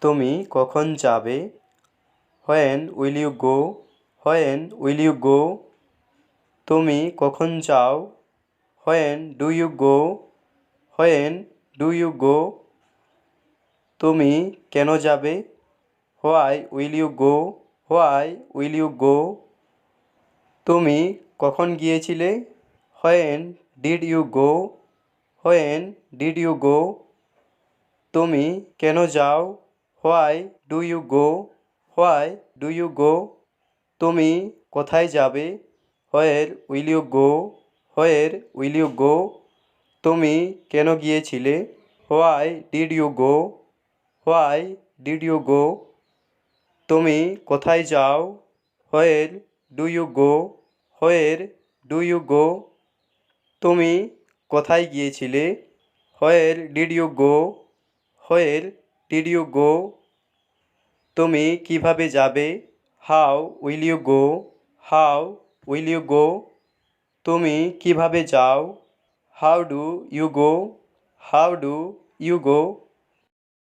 তুমি কখন যাবে? When will you go? When will you go? তুমি কখন যাও? When do you go? When do you go? তুমি কেন যাবে? Why will you go? Why will you go? তুমি কখন গিয়েছিলে? When did you go? When did you go? তুমি কেন যাও? Why do you go? Why do you go? তুমি কোথায় যাবে? Where will you go? Where will you go? তুমি কেন গিয়েছিলে? Why did you go? Why did you go? তুমি কোথায় যাও? Where do you go? Where do you go? তুমি কোথায় গিয়েছিলে? Where did you go? Where did you go? তুমি কিভাবে যাবে? How will you go? How will you go? তুমি কিভাবে যাও? How do you go? How do you go?